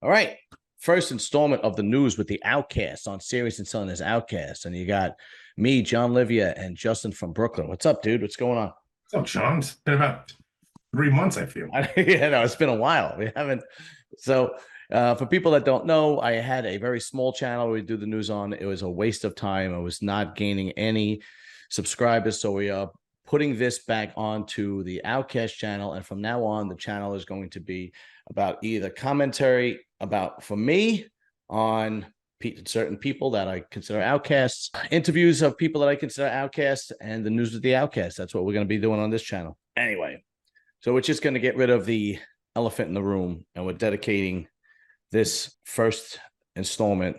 All right. First installment of the news with the Outcast on Sirius and Son is Outcast. And you got me, John Livia, and Justin from Brooklyn. What's up, dude? What's going on? What's up, Sean? It's been about 3 months, I feel. Yeah, no, it's been a while. We haven't. So, for people that don't know, I had a very small channel we do the news on. It was a waste of time. I was not gaining any subscribers. So, we are putting this back onto the Outcast channel. And from now on, the channel is going to be about either commentary about, for me, on certain people that I consider outcasts, interviews of people that I consider outcasts, and the news with the outcasts. That's what we're going to be doing on this channel. Anyway, so we're just going to get rid of the elephant in the room, and we're dedicating this first installment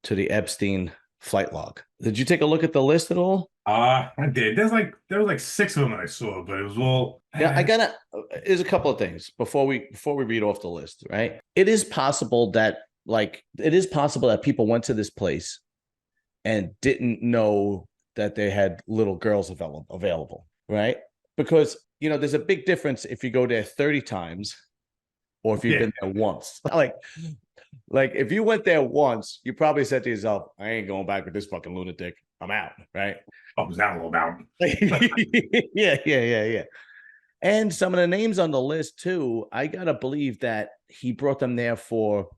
to the Epstein flight log. Did you take a look at the list at all? I did. There was like 6 of them that I saw, but it was all. Yeah, there's a couple of things before we read off the list, right? It is possible that people went to this place and didn't know that they had little girls available, right? Because there's a big difference if you go there 30 times or if you've been there once. Like if you went there once, you probably said to yourself, I ain't going back with this fucking lunatic. I'm out, right? What was that all about? Yeah. And some of the names on the list too, I gotta believe that he brought them there for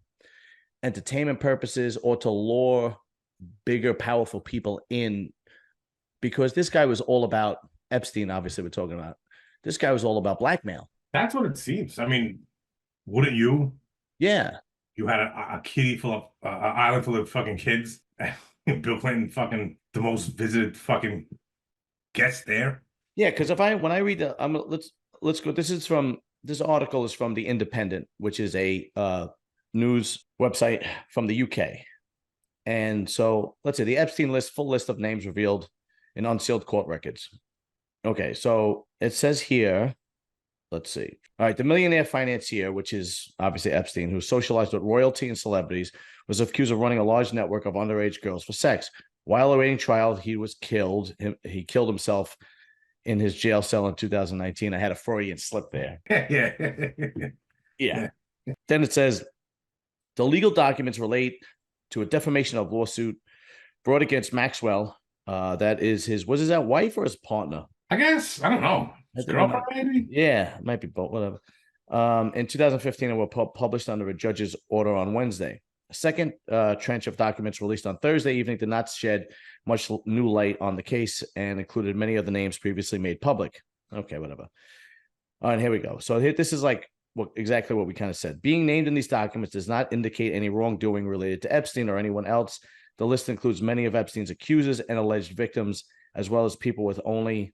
entertainment purposes or to lure bigger, powerful people in, because this guy was all about Epstein. Obviously, we're talking about this guy was all about blackmail. That's what it seems. I mean, wouldn't you? Yeah. You had a kitty full of an island full of fucking kids. Bill Clinton, fucking the most visited fucking guest there. Yeah, because when I read let's go. This article is from The Independent, which is a news website from the UK. And so let's say the Epstein list, full list of names revealed in unsealed court records. Okay, so it says here, let's see. All right, the millionaire financier, which is obviously Epstein, who socialized with royalty and celebrities, was accused of running a large network of underage girls for sex. While awaiting trial, he was killed. He killed himself in his jail cell in 2019. I had a Freudian slip there. Yeah. Then it says, the legal documents relate to a defamation of lawsuit brought against Maxwell. That is was that wife or his partner? I guess. I don't know. His girlfriend, maybe? Yeah, it might be both, whatever. In 2015, it was published under a judge's order on Wednesday. A second tranche of documents released on Thursday evening did not shed much new light on the case and included many of the names previously made public. Okay, whatever. All right, here we go. So this is like exactly what we kind of said. Being named in these documents does not indicate any wrongdoing related to Epstein or anyone else. The list includes many of Epstein's accusers and alleged victims, as well as people with only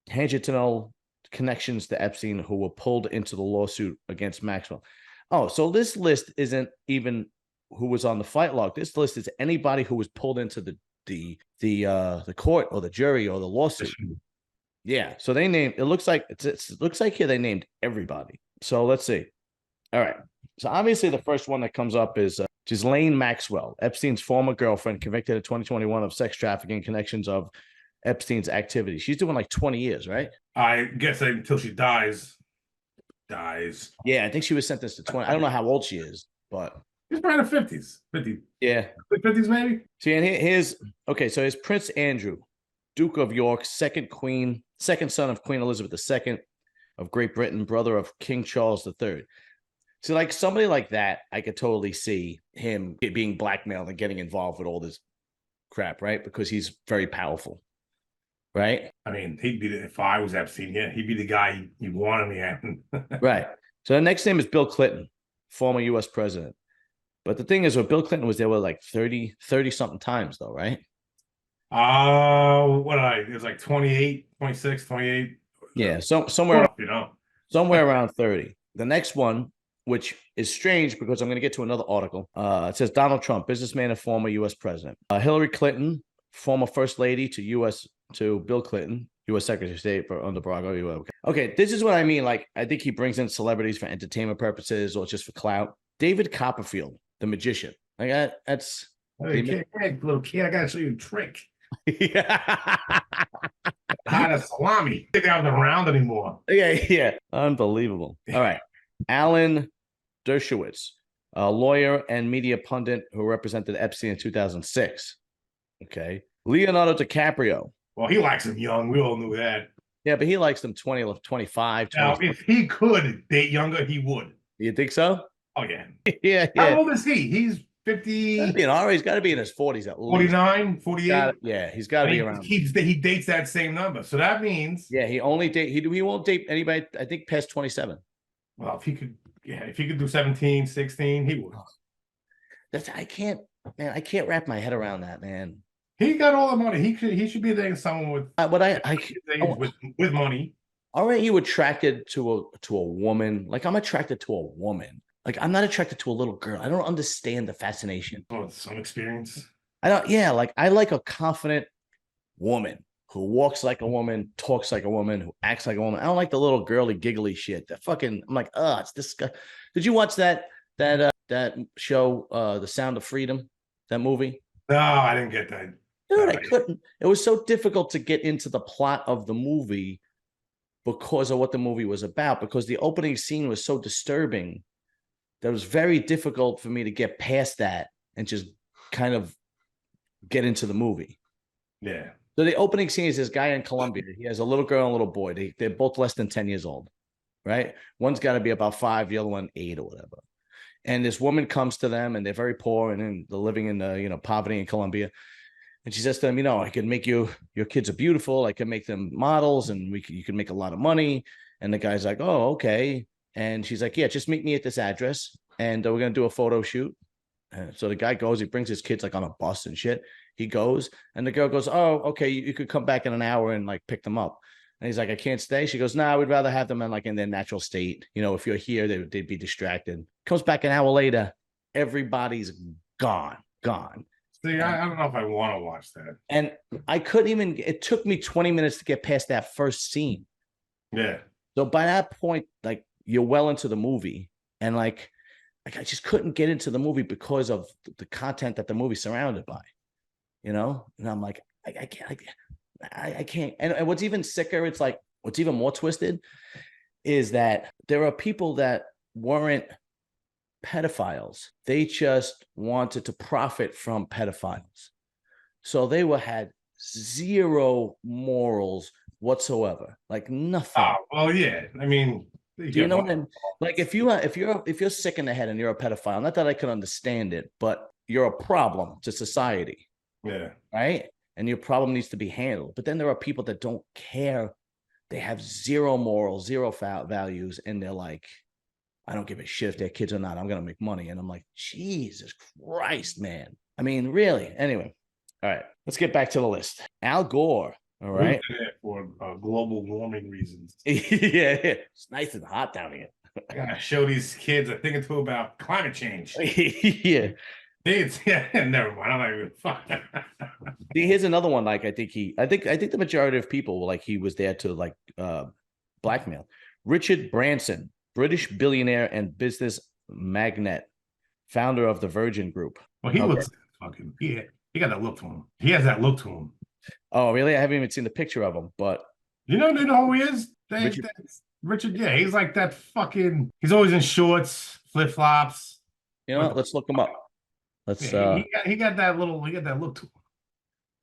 tangential connections to Epstein who were pulled into the lawsuit against Maxwell. Oh, so this list isn't even who was on the fight log. This list is anybody who was pulled into the court or the jury or the lawsuit. Yeah. So they named. It looks like here they named everybody. So let's see. All right. So obviously the first one that comes up is Ghislaine Maxwell, Epstein's former girlfriend, convicted in 2021 of sex trafficking connections of Epstein's activity. She's doing like 20 years, right? I guess until she dies. Yeah, I think she was sentenced to 20. I don't know how old she is, but she's probably in the 50s. 50. Yeah. 50s, maybe? See, and here's Prince Andrew, Duke of York, second son of Queen Elizabeth II of Great Britain, brother of King Charles III. So, like somebody like that, I could totally see him being blackmailed and getting involved with all this crap, right? Because he's very powerful, right? I mean, if I was Epstein, yeah, he'd be the guy you want in the end. Right. So the next name is Bill Clinton, former U.S. president. But the thing is, when Bill Clinton was there, like 30 something times, though, right? It was like 28, 26, 28. Yeah, somewhere around 30. The next one, which is strange because I'm going to get to another article. It says Donald Trump, businessman and former U.S. president. Hillary Clinton, former first lady to Bill Clinton, U.S. Secretary of State under Barack Obama. Okay, this is what I mean. Like, I think he brings in celebrities for entertainment purposes or just for clout. David Copperfield, the magician. Like that's little kid. I gotta show you a trick. Yeah. Not a salami. They aren't around anymore. Yeah. Unbelievable. All right. Alan Dershowitz, a lawyer and media pundit who represented Epstein in 2006. Okay. Leonardo DiCaprio. Well, he likes him young. We all knew that. Yeah, but he likes them 20, 25, 20. Now, if he could date younger, he would. You think so? Oh, yeah. Yeah, How yeah. old is he? He's Gotta 50, be he's got to be in his 40s at least. 49, 48. Yeah, he's got to be around. He dates that same number. So that means. Yeah, he won't date anybody, I think, past 27. Well, if he could do 17, 16, he would. I can't wrap my head around that, man. He got all the money. He should be dating someone with with money. Aren't you attracted to a woman? Like, I'm attracted to a woman. Like, I'm not attracted to a little girl. I don't understand the fascination. Oh, some experience. Like, I like a confident woman who walks like a woman, talks like a woman, who acts like a woman. I don't like the little girly giggly shit. I'm like, it's disgusting. Did you watch that show, The Sound of Freedom? That movie? No, I didn't get that. Dude, I couldn't. It was so difficult to get into the plot of the movie because of what the movie was about, because the opening scene was so disturbing that it was very difficult for me to get past that and just kind of get into the movie. Yeah. So the opening scene is this guy in Colombia. He has a little girl and a little boy. They're both less than 10 years old, right? One's got to be about 5, the other one 8 or whatever. And this woman comes to them, and they're very poor, and they're living in poverty in Colombia. And she says to them, I can make your kids are beautiful. I can make them models, and you can make a lot of money. And the guy's like, oh, okay. And she's like, yeah, just meet me at this address, and we're going to do a photo shoot. And so the guy goes, he brings his kids like on a bus and shit. He goes, and the girl goes, oh, okay, you could come back in an hour and like pick them up. And he's like, I can't stay. She goes, no, we'd rather have them in their natural state. If you're here, they'd be distracted. Comes back an hour later, everybody's gone. See, I don't know if I want to watch that. And I couldn't even, it took me 20 minutes to get past that first scene. Yeah. So by that point, like, you're well into the movie. And like I just couldn't get into the movie because of the content that the movie's surrounded by, And I'm like, I can't. And what's even sicker, it's like, what's even more twisted is that there are people that weren't pedophiles. They just wanted to profit from pedophiles. So they had zero morals whatsoever, like nothing. Oh, well, yeah. I mean, do you know what I mean? Like, if you're sick in the head and you're a pedophile, not that I can understand it, but you're a problem to society. Yeah. Right? And your problem needs to be handled. But then there are people that don't care. They have zero morals, zero values, and they're like, I don't give a shit if they're kids or not. I'm going to make money. And I'm like, Jesus Christ, man. I mean, really? Anyway. All right. Let's get back to the list. Al Gore. All right. For global warming reasons. Yeah. It's nice and hot down here. I got to show these kids a thing or two about climate change. Yeah. Never mind. I'm not even fuck. See, here's another one. Like, I think the majority of people, like, he was there to like blackmail. Richard Branson, British billionaire and business magnate, founder of the Virgin Group. Well, he looks fucking. He got that look to him. He has that look to him. Oh, really? I haven't even seen the picture of him, but you know who he is? Richard. Yeah, he's like that fucking. He's always in shorts, flip flops. You know what? Let's look him up. Let's. He got that look to him.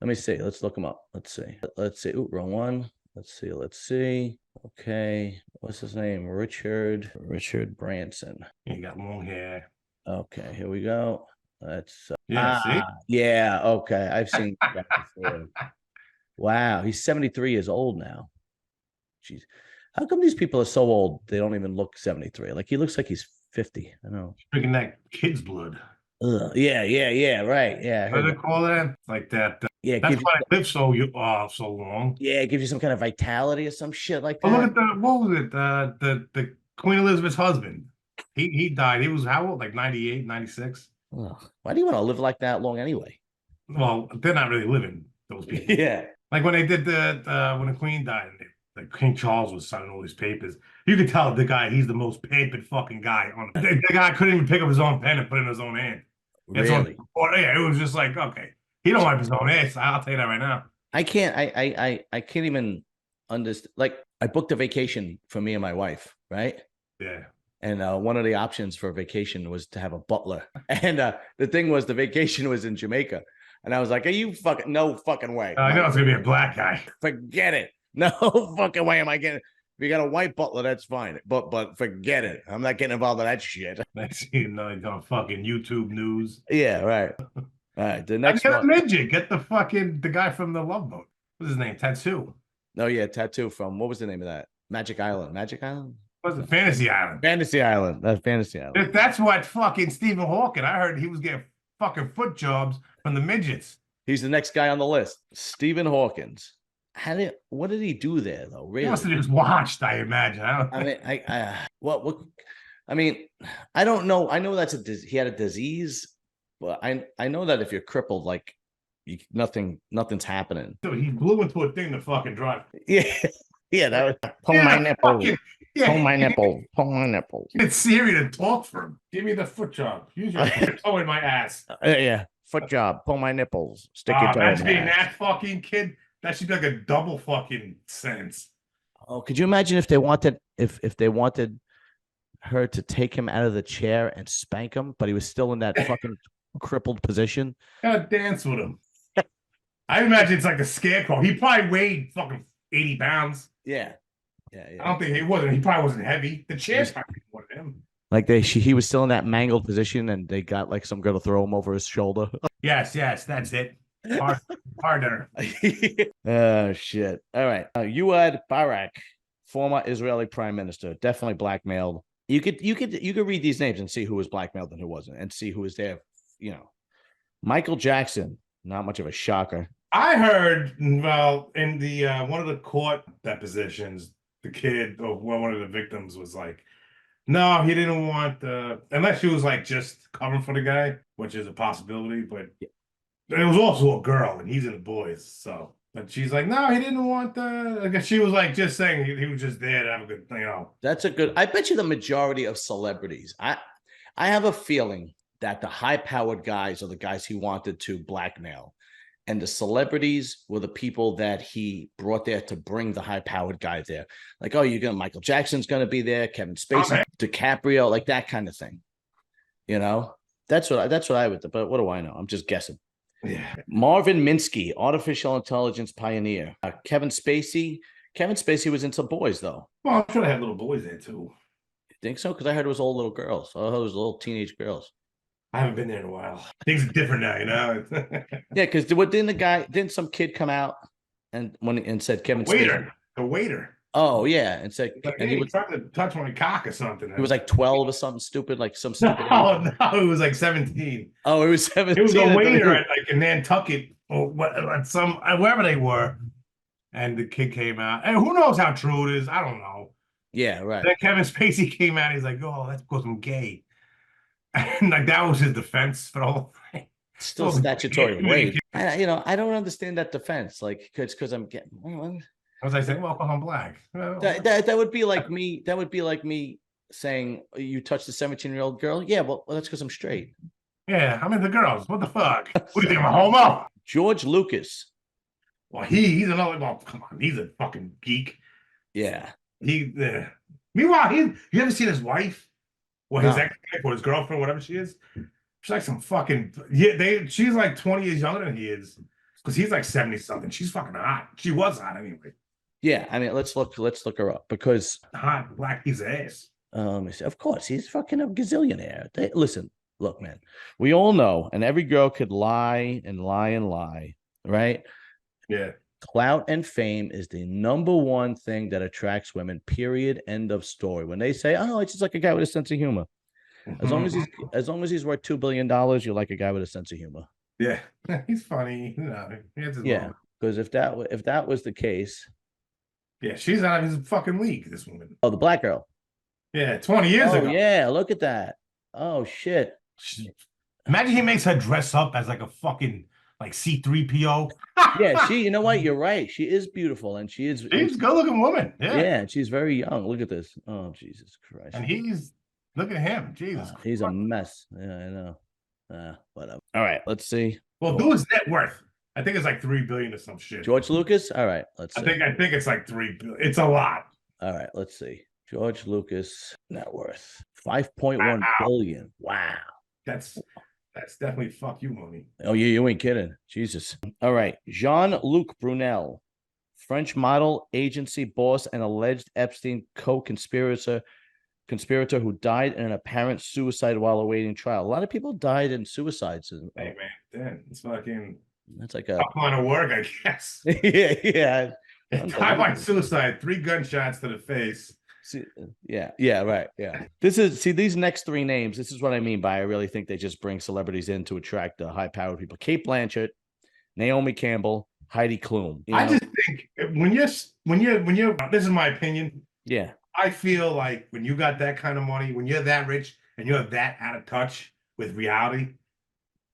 Let me see. Let's look him up. Let's see. Ooh, wrong one. Let's see. Okay. What's his name? Richard Branson. He got long hair. Okay, here we go. Let's see? Yeah, okay. I've seen that before. Wow, he's 73 years old now. Jeez. How come these people are so old they don't even look 73? Like, he looks like he's 50. I know. Drinking that kid's blood. Yeah, right. Yeah. What do they call that? Like that. Yeah, that's why I live so long. Yeah, it gives you some kind of vitality or some shit like that. Oh, look at what was it? The Queen Elizabeth's husband. He died. He was how old? Like 98, 96? Why do you want to live like that long anyway? Well, they're not really living, those people. Yeah. Like when they did when the Queen died, like King Charles was signing all these papers. You could tell the guy, he's the most pampered fucking guy on the guy couldn't even pick up his own pen and put it in his own hand. Really? Yeah, it was just like, okay. He don't wipe his own ass. I'll tell you that right now. I can't even understand. Like, I booked a vacation for me and my wife, right? Yeah. And one of the options for vacation was to have a butler. And the thing was, the vacation was in Jamaica. And I was like, are you fucking, no fucking way. I know it's going to be a black guy. Forget it. No fucking way am I getting, if you got a white butler, that's fine. But forget it. I'm not getting involved in that shit. Next thing you know, he's on fucking YouTube news. Yeah, right. All right. The next Get a one. midget. Get the guy from the Love Boat. What's his name? Tattoo. Oh, yeah. Tattoo from, what was the name of that? Magic Island. Magic Island? What's it? Fantasy Island. Fantasy Island. That's Fantasy Island. That's what fucking Stephen Hawking. I heard he was getting fucking foot jobs from the midgets. He's the next guy on the list. Stephen Hawkins. What did he do there though? Really? He must have just watched, I imagine. I mean, I don't know. I know he had a disease, but I know that if you're crippled, like nothing's happening. Dude, he blew into a thing to fucking drive. Yeah, yeah. That was pull my nipple. Pull my nipple. Pull my nipple. Get Siri to talk for him. Give me the foot job. Use your toe in my ass. Yeah, foot job. Pull my nipples. Stick your toe in my ass. That fucking kid. That should be like a double fucking sentence. Oh, could you imagine if they wanted if they wanted her to take him out of the chair and spank him, but he was still in that fucking crippled position? Gotta dance with him. I imagine it's like a scarecrow. He probably weighed fucking 80 pounds. Yeah. I don't think he wasn't. He probably wasn't heavy. The chair's probably more than him. Like he was still in that mangled position, and they got like some girl to throw him over his shoulder. Yes, that's it. Harder. Oh shit! All right, Yuad Barak, former Israeli prime minister, definitely blackmailed. You could read these names and see who was blackmailed and who wasn't, and see who was there. You know, Michael Jackson, not much of a shocker. I heard, well, in the one of the court depositions, the kid or one of the victims was like, no, he didn't want unless she was like just covering for the guy, which is a possibility, but it was also a girl and he's in the boys. So, but she's like, no, he didn't want I guess she was like just saying he was just there to have a good, That's a good, I bet you the majority of celebrities, I have a feeling that the high-powered guys are the guys he wanted to blackmail. And the celebrities were the people that he brought there to bring the high-powered guys there. Like, oh, Michael Jackson's going to be there, Kevin Spacey, DiCaprio, like that kind of thing. You know, that's what I would do. But what do I know? I'm just guessing. Yeah. Marvin Minsky, artificial intelligence pioneer. Kevin Spacey was into boys, though. Well, I'm sure they had little boys there, too. You think so? Because I heard it was all little girls. I heard it was little teenage girls. I haven't been there in a while. Things are different now, you know. Yeah, because didn't some kid come out and said Kevin Spacey? The waiter. Oh yeah, and said like, and he was trying to touch my cock or something. He was like 12 or something stupid, like some stupid. No, it was like 17. Oh, it was 17. It was a waiter at like in Nantucket or wherever they were, and the kid came out. And who knows how true it is? I don't know. Yeah, right. Then Kevin Spacey came out. He's like, "Oh, that's because I'm gay." And like that was his defense for the whole thing. Still statutory rape. I don't understand that defense. Like, because I'm getting. What was I saying? Well, because I'm black. That would be like me. That would be like me saying you touched a 17-year-old girl. Yeah, well, that's because I'm straight. Yeah, I'm into girls. What the fuck? What do you think I'm a homo? George Lucas. Well, he's another. Well, come on, he's a fucking geek. Yeah. Meanwhile, you ever seen his wife? Or his ex-wife or his girlfriend, whatever she is. She's like some fucking she's like 20 years younger than he is. Because he's like 70-something. She's fucking hot. She was hot anyway. Yeah, I mean, let's look her up because hot black piece of ass. Of course, he's fucking a gazillionaire. Listen, look, man. We all know, and every girl could lie and lie and lie, right? Yeah. Clout and fame is the number one thing that attracts women, period, end of story. When they say, oh, it's just like a guy with a sense of humor. As long as he's worth $2 billion, you like a guy with a sense of humor. Yeah, he's funny. Yeah, because if that was the case. Yeah, she's out of his fucking league, this woman. Oh, the black girl. Yeah, 20 years ago. Yeah, look at that. Oh, shit. Imagine he makes her dress up as like a fucking like C-3PO. Yeah, you know what? You're right. She is beautiful, and she's a good-looking woman. Yeah, and she's very young. Look at this. Oh, Jesus Christ! And look at him. Jesus, he's a mess. Yeah, I know. Whatever. All right, let's see. Well, do his net worth. I think it's like $3 billion or some shit. George Lucas. All right, let's see. I think it's like $3 billion. It's a lot. All right, let's see. George Lucas net worth 5.1 Wow. billion. Wow. That's definitely fuck you money. Oh, you ain't kidding. Jesus. All right. Jean-Luc Brunel, French model, agency boss, and alleged Epstein conspirator who died in an apparent suicide while awaiting trial. A lot of people died in suicides. Hey man, damn, it's fucking That's like a up line of work, I guess. yeah. Died by suicide, 3 gunshots to the face. See, yeah, right. Yeah. These next 3 names, this is what I mean by I really think they just bring celebrities in to attract the high-powered people. Kate Blanchett, Naomi Campbell, Heidi Klum. I just think when you're this is my opinion. Yeah. I feel like when you got that kind of money, when you're that rich and you're that out of touch with reality,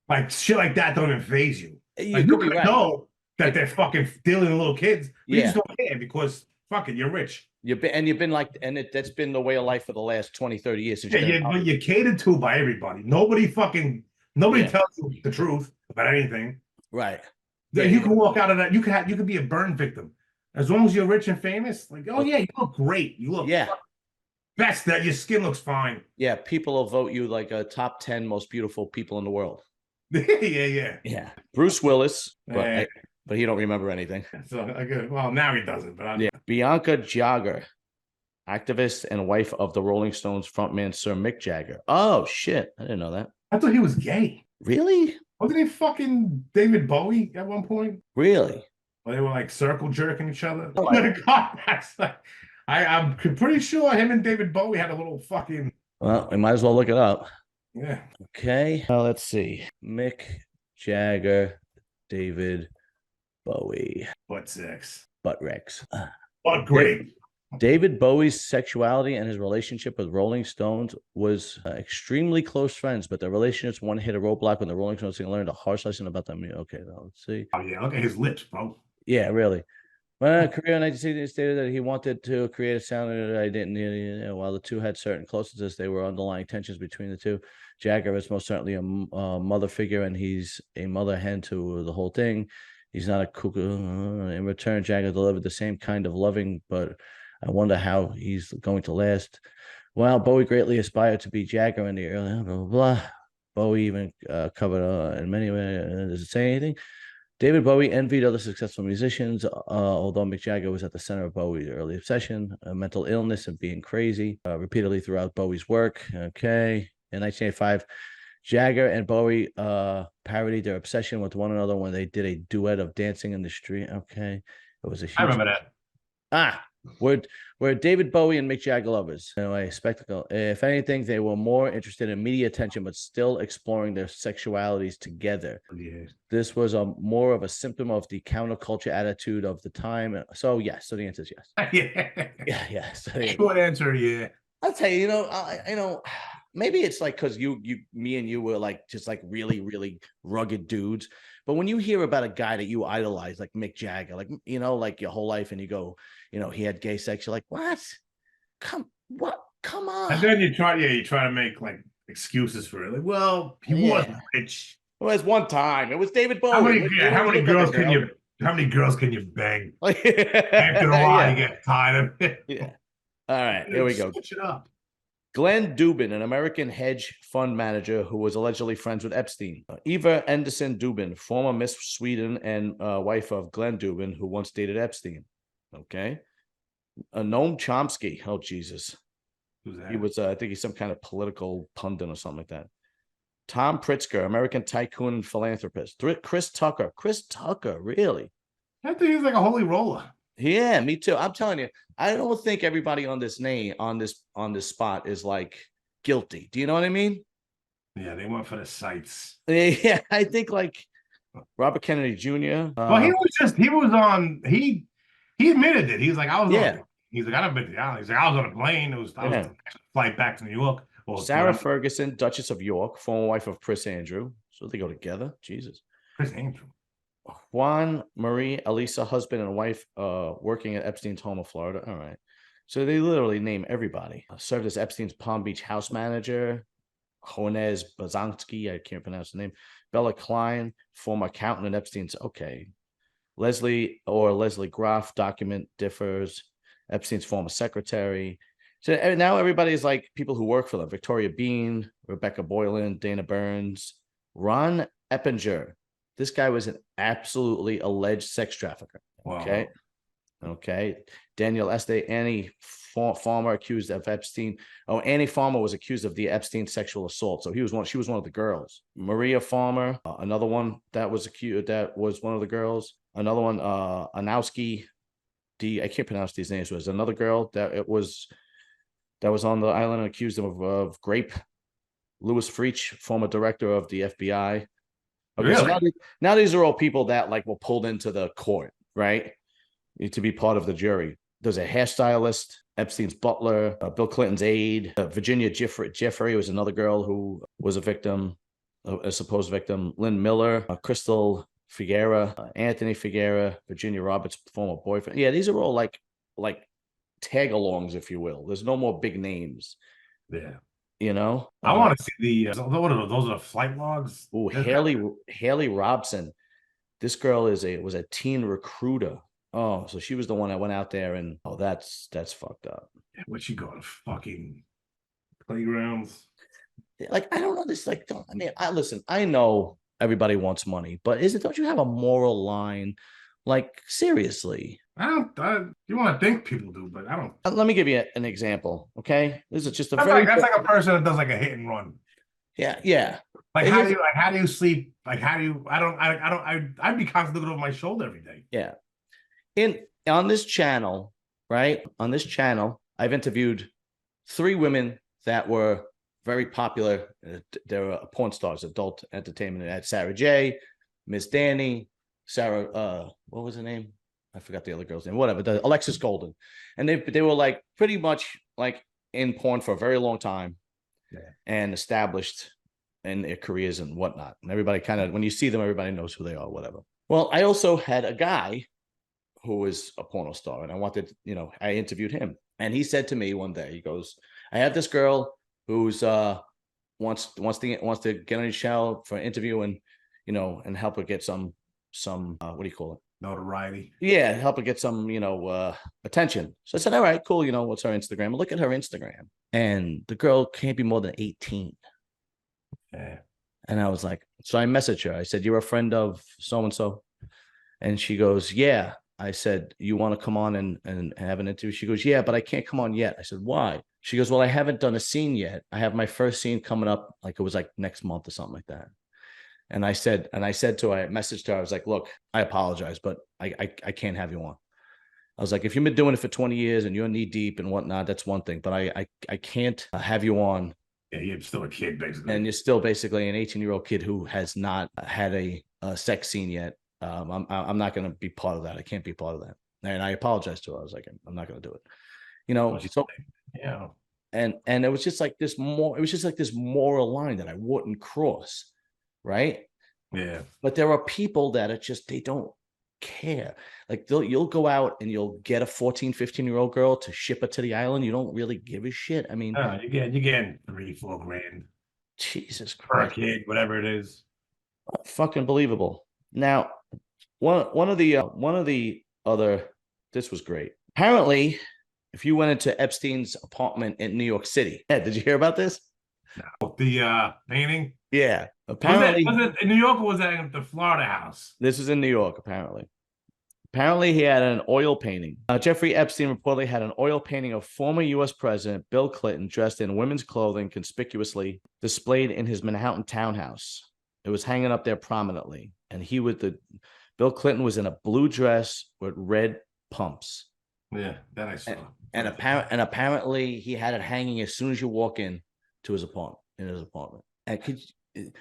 like shit like that don't even phase you. Like you could know that they're fucking stealing little kids, but you just don't care because fuck it, you're rich. You've been like, and that's been the way of life for the last 20, 30 years. But you're catered to by everybody. Nobody tells you the truth about anything. Right. You can walk out of that. You could be a burn victim. As long as you're rich and famous, like, oh yeah, you look great. You look best, that your skin looks fine. Yeah, people will vote you like a top 10 most beautiful people in the world. Yeah. Bruce Willis, but he don't remember anything. So well, now he doesn't. But Bianca Jagger, activist and wife of the Rolling Stones frontman Sir Mick Jagger. Oh shit, I didn't know that. I thought he was gay. Really? Wasn't he fucking David Bowie at one point? Really? Well, they were like circle jerking each other. Oh my God, that's like, I'm pretty sure him and David Bowie had a little fucking. Well, we might as well look it up. Yeah. Okay. Let's see. Mick Jagger, David Bowie. Butt sex. Butt Rex. Butt great. David Bowie's sexuality and his relationship with Rolling Stones was extremely close friends, but their relationships one hit a roadblock when the Rolling Stones learned a harsh lesson about them. Okay, now let's see. Oh yeah, look at his lips, bro. Yeah, really. Well, career in 1960 stated that he wanted to create a sound that I didn't. While the two had certain closeness, there were underlying tensions between the two. Jagger is most certainly a mother figure, and he's a mother hen to the whole thing. He's not a cuckoo. In return, Jagger delivered the same kind of loving, but I wonder how he's going to last. While Bowie greatly aspired to be Jagger in the early blah, blah, blah. Bowie even covered in many ways. Does it say anything? David Bowie envied other successful musicians, although Mick Jagger was at the center of Bowie's early obsession, mental illness, and being crazy repeatedly throughout Bowie's work. Okay. In 1985, Jagger and Bowie parodied their obsession with one another when they did a duet of Dancing in the Street. Okay. It was a huge. I remember that. We're David Bowie and Mick Jagger lovers. Anyway, spectacle. If anything, they were more interested in media attention, but still exploring their sexualities together. Yeah. This was more of a symptom of the counterculture attitude of the time. So yes, so the answer is yes. Yeah. So short answer, yeah. I'll tell you, maybe it's like because me and you were like just like really, really rugged dudes. But when you hear about a guy that you idolize, like Mick Jagger, like, like your whole life, and you go, he had gay sex, you're like, what? Come on. And then you try to make like excuses for it. Like, well, he wasn't rich. Well, it was one time. It was David Bowie. How many girls can you bang? After a while, you get tired of it. Yeah. All right, here we go. Switch it up. Glenn Dubin, an American hedge fund manager who was allegedly friends with Epstein. Eva Anderson Dubin, former Miss Sweden and wife of Glenn Dubin, who once dated Epstein. Okay. Noam Chomsky. Oh, Jesus. Who's that? He was, I think he's some kind of political pundit or something like that. Tom Pritzker, American tycoon and philanthropist. Chris Tucker. Chris Tucker, really? I think he's like a holy roller. Yeah, me too. I'm telling you, I don't think everybody on this spot is like guilty. Do you know what I mean? Yeah, they went for the sights. Yeah, I think like Robert Kennedy Jr. Well, he admitted it. He was like, I was on. He's like, I done been to the island. He's like, I was on a plane. I was flight back to New York. Sarah Ferguson, Duchess of York, former wife of Prince Andrew. So they go together. Jesus. Prince Andrew. Juan Marie Elisa, husband and wife, working at Epstein's home in Florida. All right. So they literally name everybody. Served as Epstein's Palm Beach house manager. Honez Bazanski, I can't pronounce the name. Bella Klein, former accountant at Epstein's. Okay. Leslie Graf, document differs. Epstein's former secretary. So now everybody's like people who work for them: Victoria Bean, Rebecca Boylan, Dana Burns, Ron Eppinger. This guy was an absolutely alleged sex trafficker. Okay. Wow. Okay. Daniel Estee, Annie Farmer accused of Epstein. Oh, Annie Farmer was accused of the Epstein sexual assault. So she was one of the girls. Maria Farmer, another one that was accused, that was one of the girls. Another one, Anowski I can't pronounce these names. Was another girl that was on the island and accused him of rape. Louis Freach, former director of the FBI. Okay, Really? so now these are all people that like were pulled into the court, right? To be part of the jury. There's a hairstylist, Epstein's butler, Bill Clinton's aide, Virginia Jeffrey was another girl who was a victim, a supposed victim. Lynn Miller, Crystal Figuera, Anthony Figuera, Virginia Roberts' former boyfriend. Yeah, these are all like tag-alongs, if you will. There's no more big names. Yeah. You know, I want to see the what are those? Are flight logs? Oh, Haley Robson. This girl was a teen recruiter. Oh, so she was the one that went out there and that's fucked up. Where'd she go to fucking playgrounds? Like I don't know this. Like I mean, listen. I know everybody wants money, but don't you have a moral line? Like seriously. You want to think people do, but I don't. Let me give you an example. Okay, this is just a That's like a person that does like a hit and run. Yeah. Like how do you sleep? Like how do you? I'd be constantly looking over my shoulder every day. Yeah. On this channel, right? On this channel, I've interviewed 3 women that were very popular. They were porn stars, adult entertainment. At Sarah J, Miss Danny, Sarah. What was her name? I forgot the other girl's name. Whatever. Alexis Golden, and they were like pretty much like in porn for a very long time, and established in their careers and whatnot. And everybody kind of, when you see them, everybody knows who they are. Whatever. Well, I also had a guy who was a porno star, and I interviewed him, and he said to me one day, he goes, I have this girl who's wants to get on your channel for an interview and and help her get some what do you call it, notoriety. Yeah, help her get some attention. So I said, all right, cool. What's her Instagram? Look at her Instagram, and the girl can't be more than 18. Yeah. And I was like, so I messaged her. I said, you're a friend of so and so, and she goes, yeah. I said, you want to come on and have an interview? She goes, yeah, but I can't come on yet. I said, why? She goes, well, I haven't done a scene yet. I have my first scene coming up, like it was like next month or something like that. And I said to her, I messaged her, I was like, look, I apologize, but I can't have you on. I was like, if you've been doing it for 20 years and you're knee deep and whatnot, that's one thing, but I can't have you on. Yeah, you're still a kid, basically. And you're still basically an 18-year-old kid who has not had a sex scene yet. I'm not going to be part of that. I can't be part of that. And I apologized to her. I was like, I'm not going to do it. So yeah. And it was just like this moral line that I wouldn't cross. Right. Yeah. But there are people that are just, they don't care. Like you'll go out and you'll get a 14, 15-year-old girl to ship her to the island. You don't really give a shit. I mean, you're getting $3-4 grand. Jesus Christ. Per kid, whatever it is. Fucking believable. Now, one of the other, this was great. Apparently, if you went into Epstein's apartment in New York City, did you hear about this? No. The painting? Yeah. Apparently, was it in New York or was that in the Florida house? This was in New York, apparently. Apparently, he had an oil painting. Jeffrey Epstein reportedly had an oil painting of former U.S. President Bill Clinton dressed in women's clothing conspicuously displayed in his Manhattan townhouse. It was hanging up there prominently. And Bill Clinton was in a blue dress with red pumps. Yeah, that I saw. And apparently he had it hanging as soon as you walk in to his apartment, And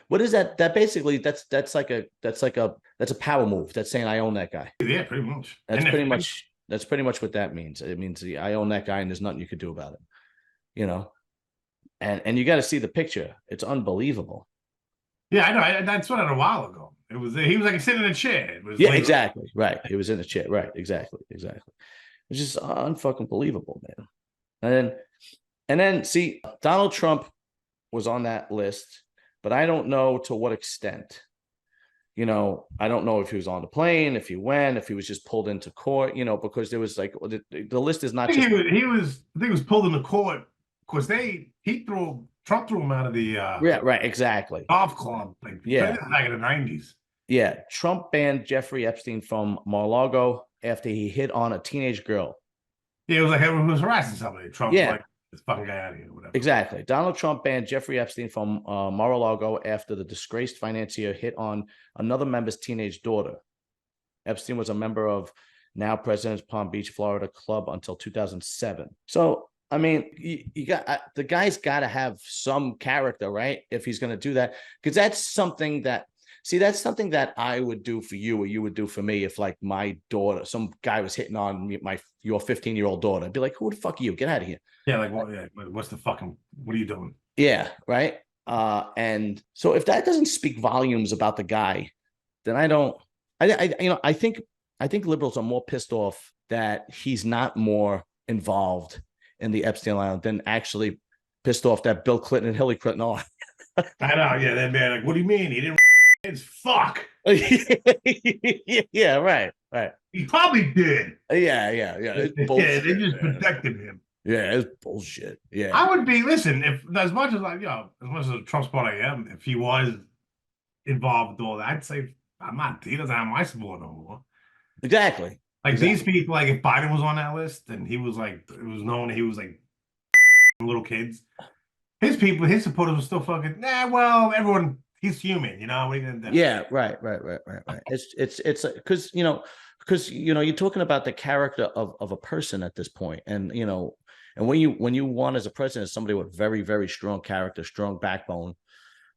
what is that? That basically that's a power move. That's saying I own that guy. Yeah, pretty much. That's pretty much what that means. It means I own that guy and there's nothing you could do about it. And you got to see the picture. It's unbelievable. Yeah, I know. That's what a while ago. He was like sitting in a chair. Exactly. Right. He was in a chair. Right. Exactly. It's just unfucking believable, man. And then see, Donald Trump was on that list, but I don't know to what extent. You know, I don't know if he was on the plane, if he went, if he was just pulled into court, you know, because there was like the list is not I think just I think he was pulled into court because Trump threw him out of the yeah, right, exactly. golf club like Yeah. back in the 90s. Yeah. Trump banned Jeffrey Epstein from Mar-a-Lago after he hit on a teenage girl. Yeah, it was like everyone was harassing somebody. Trump's Yeah, like, this fucking guy out of here, whatever. exactly. Donald Trump banned Jeffrey Epstein from Mar-a-Lago after the disgraced financier hit on another member's teenage daughter. Epstein was a member of now President's Palm Beach, Florida club until 2007. So, I mean, you got the guy's got to have some character, right? If he's going to do that, because that's something that, see, that's something that I would do for you or you would do for me if, like, my daughter, some guy was hitting on your 15-year-old daughter. I'd be like, who the fuck are you? Get out of here. Yeah, like, what? Yeah, what's the fucking? What are you doing? Yeah, right. And so if that doesn't speak volumes about the guy, then I don't. I think liberals are more pissed off that he's not more involved in the Epstein Island than actually pissed off that Bill Clinton and Hillary Clinton are. I know. Yeah, that man. Like, what do you mean? He didn't. It's fuck. Yeah, right. He probably did. Yeah. It's bullshit, they just man. protected him. Yeah, it's bullshit. Yeah. I would be, listen, if as much as as much as a Trump supporter I am, if he was involved with all that, I'd say he doesn't have my support no more. Exactly. Like these people, like if Biden was on that list and he was like, it was known that he was like little kids, his supporters were still fucking, well, everyone, he's human, you know? What are you gonna do? Yeah, right. It's because you're talking about the character of a person at this point, and and when you want as a president somebody with very, very strong character, strong backbone,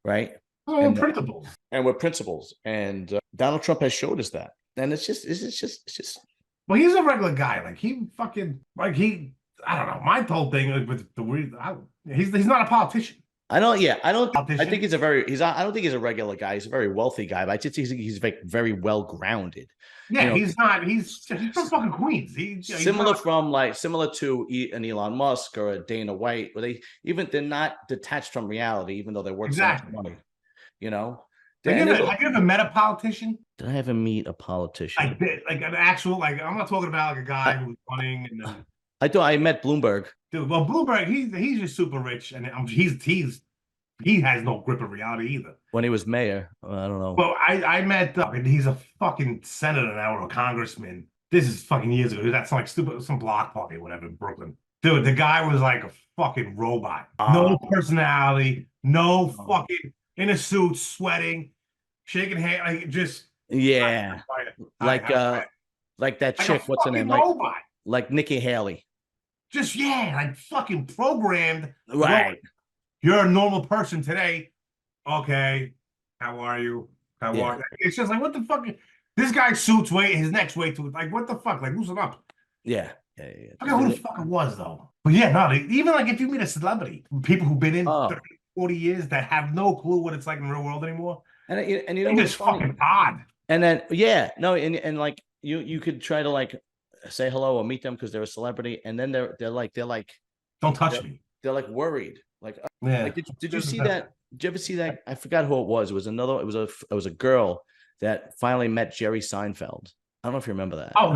right? And principles. And with principles, and Donald Trump has showed us that, and it's just. Well, he's a regular guy. Like I don't know. My whole thing with he's not a politician. I don't think he's I don't think he's a regular guy. He's a very wealthy guy, but I just think he's like very well grounded. Yeah, he's not. He's from fucking Queens. Similar to an Elon Musk or a Dana White, where they're not detached from reality, even though they work so much money. Have you ever met a politician? Did I ever meet a politician? Like an actual, like, I'm not talking about like a guy who's running. And I met Bloomberg. Dude, well, Bloomberg, he's just super rich, and he has no grip of reality either. When he was mayor, I don't know. Well, I met, and he's a fucking senator now or a congressman. This is fucking years ago. That's like some block party or whatever in Brooklyn. Dude, the guy was like a fucking robot. No personality, no fucking in a suit, sweating, shaking hands, like just like that chick. What's her name? Robot. Like Nikki Haley. Just like fucking programmed. Right. You're a normal person today. Okay. How are you? How are you? It's just like, what the fuck? This guy's suits his neck's way too. Like, what the fuck? Like, loosen up. Yeah. I forget who the fuck it was, though. But yeah, no, even like if you meet a celebrity, people who've been in 30, 40 years that have no clue what it's like in the real world anymore. And it's fucking odd. And then, and like you could try to like say hello or meet them because they're a celebrity, and then they're like don't touch me. They're like worried. Like, like did you see that? Did you ever see that? I forgot who it was. It was a girl that finally met Jerry Seinfeld. I don't know if you remember that. Oh,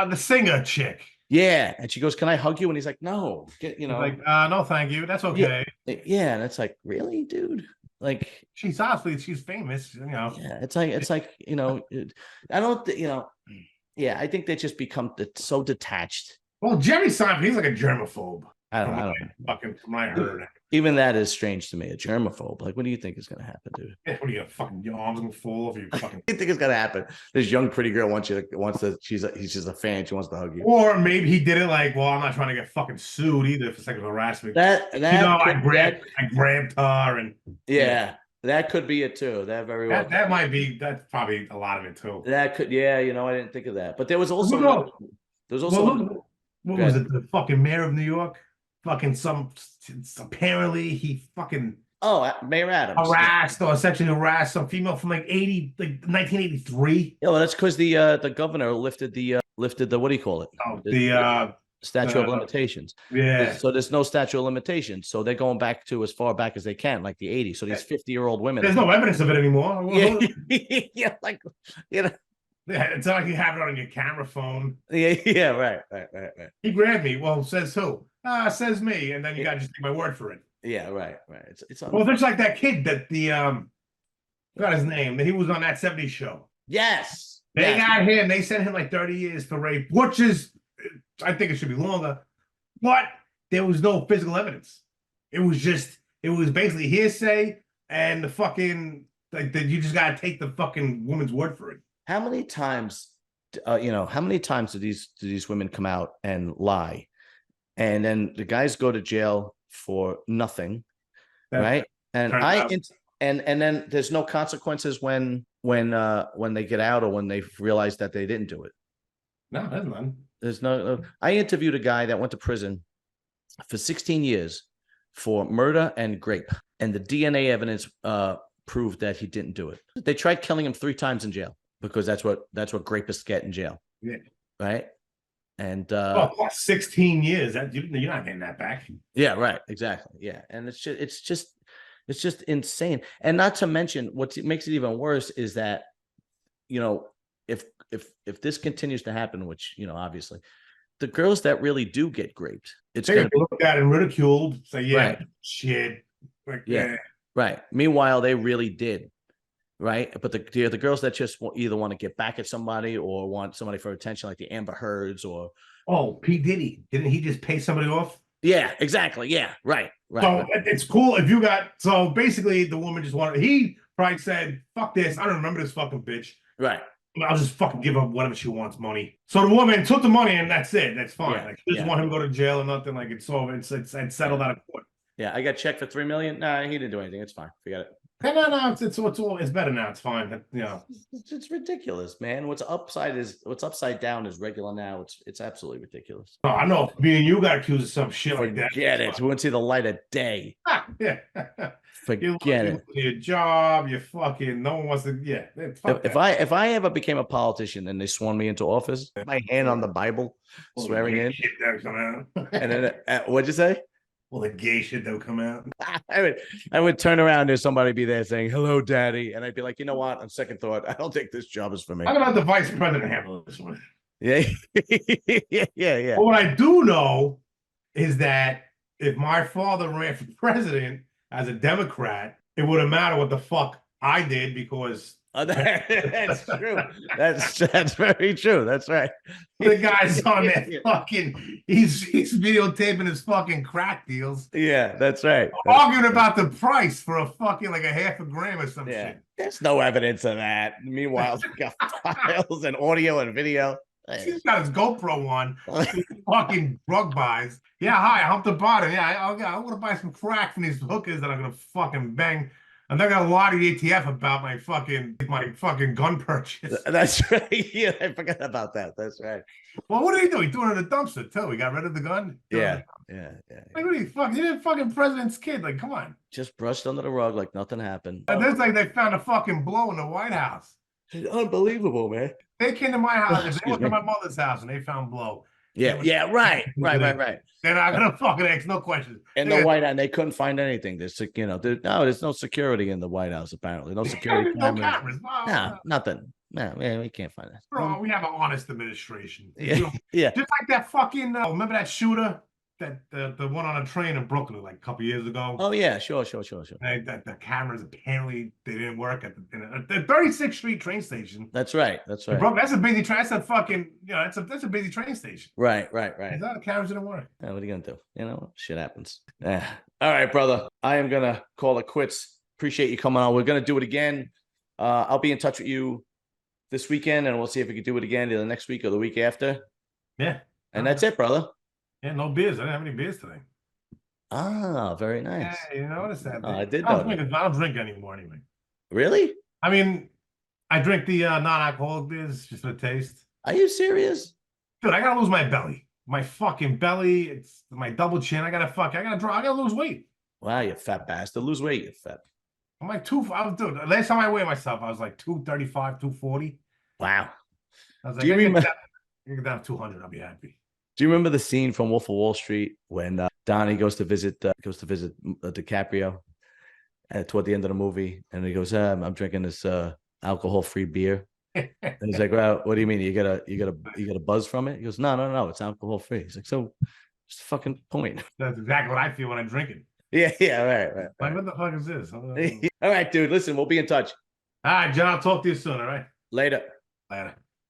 the singer chick. Yeah, and she goes, "Can I hug you?" And he's like, "No, like, no, thank you. That's okay." Yeah, and it's like, really, dude? Like, she's famous, Yeah, it's like I don't, yeah, I think they just become so detached. Well, Jerry Seinfeld, he's like a germaphobe. I don't know. Fucking from what I heard. Even that is strange to me. A germaphobe. Like, what do you think is going to happen, dude? Yeah, what are you, fucking your arms gonna fall off you? Fucking. What do you think is going to happen? This young pretty girl she's just a fan. She wants to hug you. Or maybe he did it like, well, I'm not trying to get fucking sued either for sexual harassment. I grabbed her and that could be it too. That very well. That's probably a lot of it too. That could, I didn't think of that. But there was also what was it? The fucking mayor of New York. Fucking apparently he fucking Mayor Adams harassed or sexually harassed some female from like 1983. Yeah, well, that's because the governor lifted the what do you call it? statute of limitations. Yeah. So there's no statute of limitations. So they're going back to as far back as they can, like the 80s. So these 50-year-old women. There's no evidence of it anymore. Yeah, yeah, like you know. Yeah, it's not like you have it on your camera phone. Yeah, right. He grabbed me. Well, says who? Says me. And then you got to just take my word for it. Yeah, right. It's well, there's like that kid that forgot his name. He was on that 70s show. Yes. They got him. They sent him like 30 years for rape, which is, I think it should be longer. But there was no physical evidence. It was basically hearsay and the fucking, like, that you just got to take the fucking woman's word for it. How many times, how many times do these women come out and lie? And then the guys go to jail for nothing, right? And and then there's no consequences when they get out or when they realize that they didn't do it. No, there's none. There's no. I interviewed a guy that went to prison for 16 years for murder and rape, and the DNA evidence proved that he didn't do it. They tried killing him 3 times in jail because that's what rapists get in jail. Yeah. Right. And 16 years, that you're not getting that back. Yeah, right. Exactly. Yeah. And it's just insane. And not to mention what makes it even worse is that, if this continues to happen, which, obviously the girls that really do get raped, it's going to be looked at and ridiculed. Say, yeah, right. Shit. Like, yeah. Right. Meanwhile, they really did. Right. But the girls that just either want to get back at somebody or want somebody for attention, like the Amber Heards or. Oh, P. Diddy. Didn't he just pay somebody off? Yeah, exactly. Yeah. Right. So it's cool if you so basically the woman just he probably said, fuck this. I don't remember this fucking bitch. Right. I'll just fucking give her whatever she wants, money. So the woman took the money and that's it. That's fine. Yeah, like, she doesn't want him to go to jail or nothing. Like it's over. It's settled out of court. Yeah. I got checked for $3 million. Nah, he didn't do anything. It's fine. Forget it. No, it's better now. It's fine. It's ridiculous, man. What's upside down is regular now. It's absolutely ridiculous. Oh, I know. Me and you got accused of some shit like that. Forget it. We wouldn't see the light of day. Yeah. Forget it. Your job, you fucking. No one wants to. Yeah. If I ever became a politician and they sworn me into office, my hand on the Bible, swearing in. Shit that would come out. And then what'd you say? Well, the gay shit that would come out. I would turn around, there's somebody be there saying, hello, daddy. And I'd be like, you know what? On second thought, I don't think this job is for me. I'm going to let the vice president handle this one. Yeah. Yeah. But what I do know is that if my father ran for president as a Democrat, it wouldn't matter what the fuck I did because that's true. That's very true. That's right. The guy's on that fucking. He's videotaping his fucking crack deals. Yeah, that's right. Arguing about the price for a fucking like a half a gram or some shit. There's no evidence of that. Meanwhile, they got files and audio and video. He's got his GoPro on. Fucking drug buys. Yeah, hi, I'm the bottom. Yeah, I want to buy some crack from these hookers that I'm gonna fucking bang. And they're gonna lie to the ATF about my fucking gun purchase. That's right. Yeah, I forgot about that. That's right. Well, what did he do? He threw it in the dumpster too. He got rid of the gun. Yeah. Like, what are you fucking? You didn't fucking president's kid. Like, come on. Just brushed under the rug like nothing happened. And there's like they found a fucking blow in the White House. It's unbelievable, man. They came to my house. They went to my mother's house and they found blow. Yeah, right. They're not gonna fucking ask no questions. In the White House, they couldn't find anything. There's no security in the White House. Apparently, no security cameras. No, nothing. No, man, we can't find that. Bro, we have an honest administration. Yeah. Just like that fucking. Remember that shooter? That the one on a train in Brooklyn like a couple years ago. Oh yeah, sure. The cameras apparently they didn't work at the 36th Street train station. That's right. Bro, that's a busy train. That's a fucking that's a busy train station. Right. The cameras didn't work. Yeah, what are you gonna do? Shit happens. Yeah. All right, brother. I am gonna call it quits. Appreciate you coming on. We're gonna do it again. I'll be in touch with you this weekend, and we'll see if we can do it again either next week or the week after. Yeah. And that's it, brother. Yeah, no beers. I didn't have any beers today. Ah, very nice. Yeah, you noticed that. I did. I don't drink anymore anyway. Really? I mean, I drink the non-alcoholic beers just for the taste. Are you serious? Dude, I gotta lose my belly. My fucking belly. It's my double chin. I gotta lose weight. Wow, you fat bastard. Lose weight, you fat. I'm like dude, last time I weighed myself, I was like 235, 240. Wow. I was like, get down to 200, I'll be happy. Do you remember the scene from Wolf of Wall Street when Donnie goes to visit DiCaprio toward the end of the movie, and he goes, I'm drinking this alcohol-free beer. And he's like, well, what do you mean? You got a buzz from it? He goes, no, it's alcohol-free. He's like, so what's the fucking point? That's exactly what I feel when I'm drinking. Yeah, right. Like, what the fuck is this? All right, dude. Listen, we'll be in touch All right, John, I'll talk to you soon, all right? later. Later.